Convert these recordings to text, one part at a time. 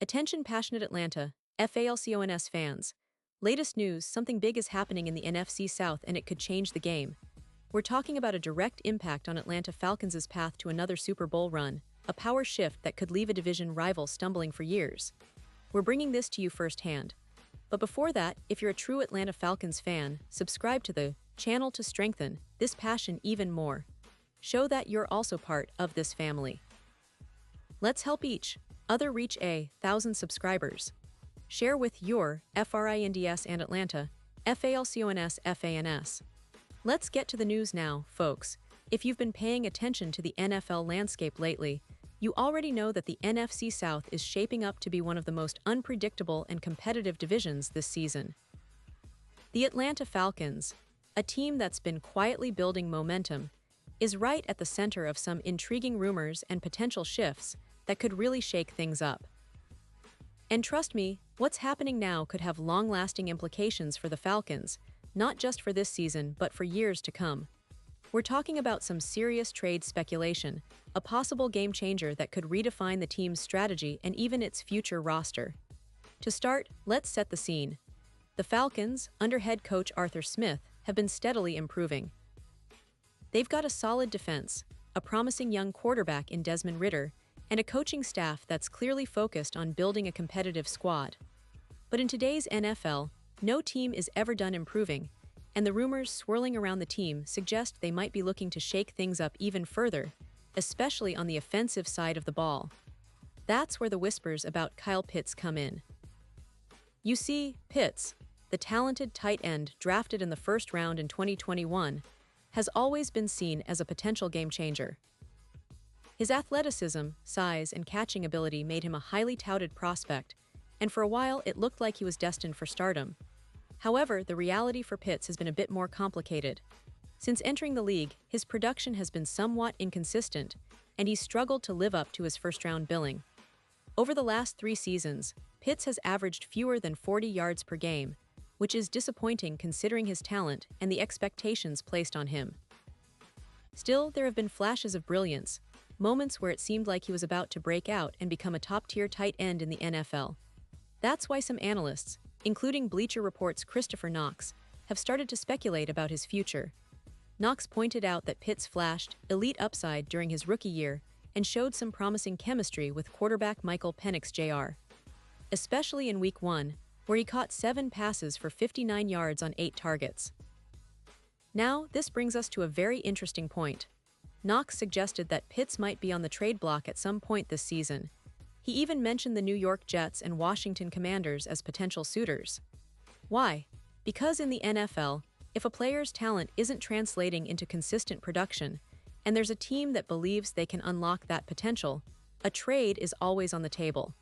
Attention passionate Atlanta, Falcons fans. Latest news, something big is happening in the NFC South and it could change the game. We're talking about a direct impact on Atlanta Falcons' path to another Super Bowl run, a power shift that could leave a division rival stumbling for years. We're bringing this to you firsthand. But before that, if you're a true Atlanta Falcons fan, subscribe to the channel to strengthen this passion even more. Show that you're also part of this family. Let's help each other reach 1,000 subscribers. Share with your FRINDS and Atlanta, FALCONS FANS. Let's get to the news now, folks. If you've been paying attention to the NFL landscape lately, you already know that the NFC South is shaping up to be one of the most unpredictable and competitive divisions this season. The Atlanta Falcons, a team that's been quietly building momentum, is right at the center of some intriguing rumors and potential shifts that could really shake things up. And trust me, what's happening now could have long-lasting implications for the Falcons, not just for this season but for years to come. We're talking about some serious trade speculation, a possible game-changer that could redefine the team's strategy and even its future roster. To start, let's set the scene. The Falcons, under head coach Arthur Smith, have been steadily improving. They've got a solid defense, a promising young quarterback in Desmond Ridder, and a coaching staff that's clearly focused on building a competitive squad. But in today's NFL, no team is ever done improving, and the rumors swirling around the team suggest they might be looking to shake things up even further, especially on the offensive side of the ball. That's where the whispers about Kyle Pitts come in. You see, Pitts, the talented tight end drafted in the first round in 2021, has always been seen as a potential game-changer. His athleticism, size, and catching ability made him a highly touted prospect, and for a while it looked like he was destined for stardom. However, the reality for Pitts has been a bit more complicated. Since entering the league, his production has been somewhat inconsistent, and he's struggled to live up to his first-round billing. Over the last 3 seasons, Pitts has averaged fewer than 40 yards per game, which is disappointing considering his talent and the expectations placed on him. Still, there have been flashes of brilliance, moments where it seemed like he was about to break out and become a top-tier tight end in the NFL. That's why some analysts, including Bleacher Report's Christopher Knox, have started to speculate about his future. Knox pointed out that Pitts flashed elite upside during his rookie year and showed some promising chemistry with quarterback Michael Penix Jr., especially in Week 1, where he caught 7 passes for 59 yards on 8 targets. Now, this brings us to a very interesting point. Knox suggested that Pitts might be on the trade block at some point this season. He even mentioned the New York Jets and Washington Commanders as potential suitors. Why? Because in the NFL, if a player's talent isn't translating into consistent production, and there's a team that believes they can unlock that potential, a trade is always on the table.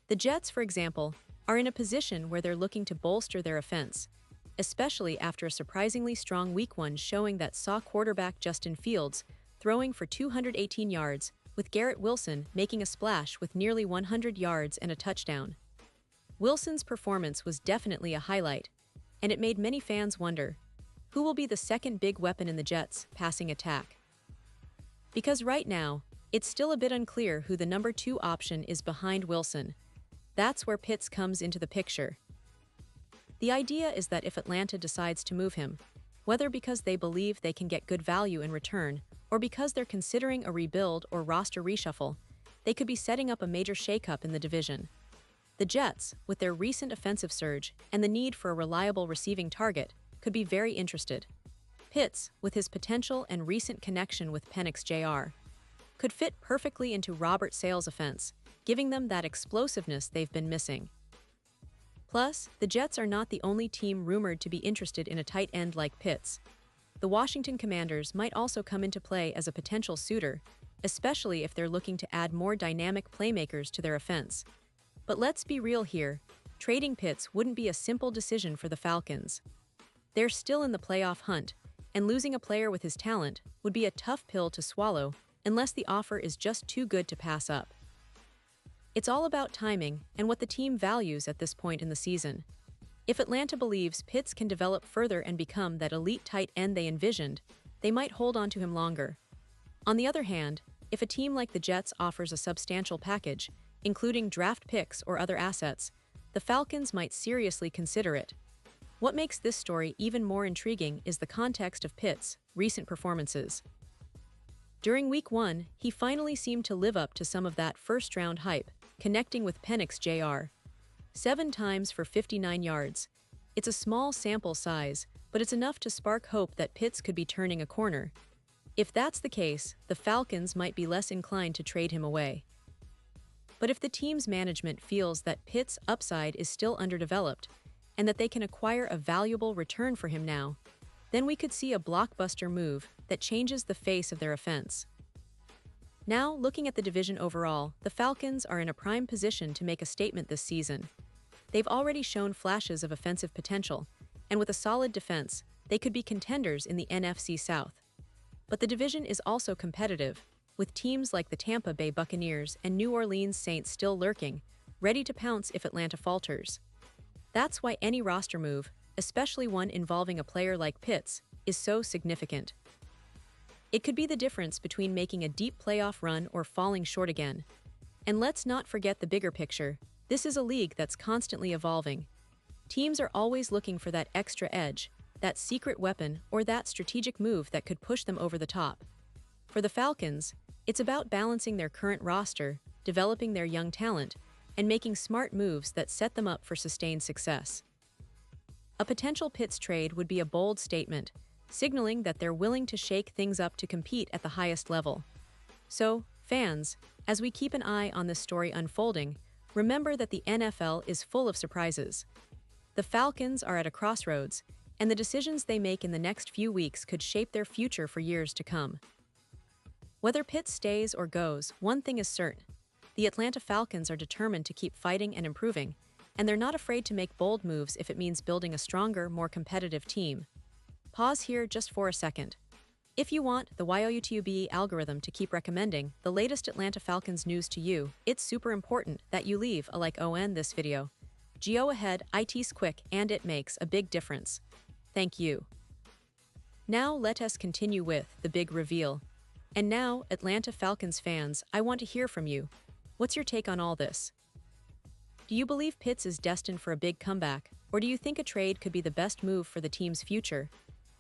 The Jets, for example, are in a position where they're looking to bolster their offense, especially after a surprisingly strong Week 1 showing that saw quarterback Justin Fields throwing for 218 yards, with Garrett Wilson making a splash with nearly 100 yards and a touchdown. Wilson's performance was definitely a highlight, and it made many fans wonder, who will be the second big weapon in the Jets' passing attack? Because right now, it's still a bit unclear who the number 2 option is behind Wilson. That's where Pitts comes into the picture. The idea is that if Atlanta decides to move him, whether because they believe they can get good value in return or because they're considering a rebuild or roster reshuffle, they could be setting up a major shakeup in the division. The Jets, with their recent offensive surge and the need for a reliable receiving target, could be very interested. Pitts, with his potential and recent connection with Penix Jr., could fit perfectly into Robert Saleh's offense, giving them that explosiveness they've been missing. Plus, the Jets are not the only team rumored to be interested in a tight end like Pitts. The Washington Commanders might also come into play as a potential suitor, especially if they're looking to add more dynamic playmakers to their offense. But let's be real here, trading Pitts wouldn't be a simple decision for the Falcons. They're still in the playoff hunt, and losing a player with his talent would be a tough pill to swallow unless the offer is just too good to pass up. It's all about timing and what the team values at this point in the season. If Atlanta believes Pitts can develop further and become that elite tight end they envisioned, they might hold on to him longer. On the other hand, if a team like the Jets offers a substantial package, including draft picks or other assets, the Falcons might seriously consider it. What makes this story even more intriguing is the context of Pitt's recent performances. During Week 1, he finally seemed to live up to some of that first-round hype, connecting with Penix Jr. 7 times for 59 yards. It's a small sample size, but it's enough to spark hope that Pitts could be turning a corner. If that's the case, the Falcons might be less inclined to trade him away. But if the team's management feels that Pitt's upside is still underdeveloped, and that they can acquire a valuable return for him now, then we could see a blockbuster move that changes the face of their offense. Now, looking at the division overall, the Falcons are in a prime position to make a statement this season. They've already shown flashes of offensive potential, and with a solid defense, they could be contenders in the NFC South. But the division is also competitive, with teams like the Tampa Bay Buccaneers and New Orleans Saints still lurking, ready to pounce if Atlanta falters. That's why any roster move, especially one involving a player like Pitts, is so significant. It could be the difference between making a deep playoff run or falling short again. And let's not forget the bigger picture. This is a league that's constantly evolving. Teams are always looking for that extra edge, that secret weapon, or that strategic move that could push them over the top. For the Falcons, it's about balancing their current roster, developing their young talent, and making smart moves that set them up for sustained success. A potential Pitts trade would be a bold statement, signaling that they're willing to shake things up to compete at the highest level. So, fans, as we keep an eye on this story unfolding, remember that the NFL is full of surprises. The Falcons are at a crossroads, and the decisions they make in the next few weeks could shape their future for years to come. Whether Pitts stays or goes, one thing is certain. The Atlanta Falcons are determined to keep fighting and improving, and they're not afraid to make bold moves if it means building a stronger, more competitive team. Pause here just for a second. If you want the YOUTUBE algorithm to keep recommending the latest Atlanta Falcons news to you, it's super important that you leave a like on this video. Go ahead, it's quick and it makes a big difference. Thank you. Now let us continue with the big reveal. And now, Atlanta Falcons fans, I want to hear from you. What's your take on all this? Do you believe Pitts is destined for a big comeback, or do you think a trade could be the best move for the team's future?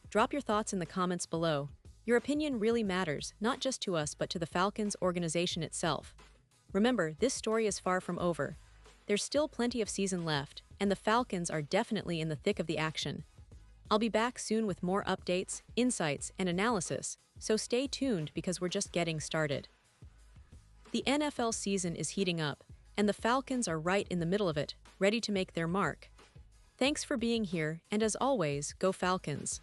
Drop your thoughts in the comments below. Your opinion really matters, not just to us but to the Falcons organization itself. Remember, this story is far from over. There's still plenty of season left, and the Falcons are definitely in the thick of the action. I'll be back soon with more updates, insights, and analysis, so stay tuned because we're just getting started. The NFL season is heating up, and the Falcons are right in the middle of it, ready to make their mark. Thanks for being here, and as always, go Falcons!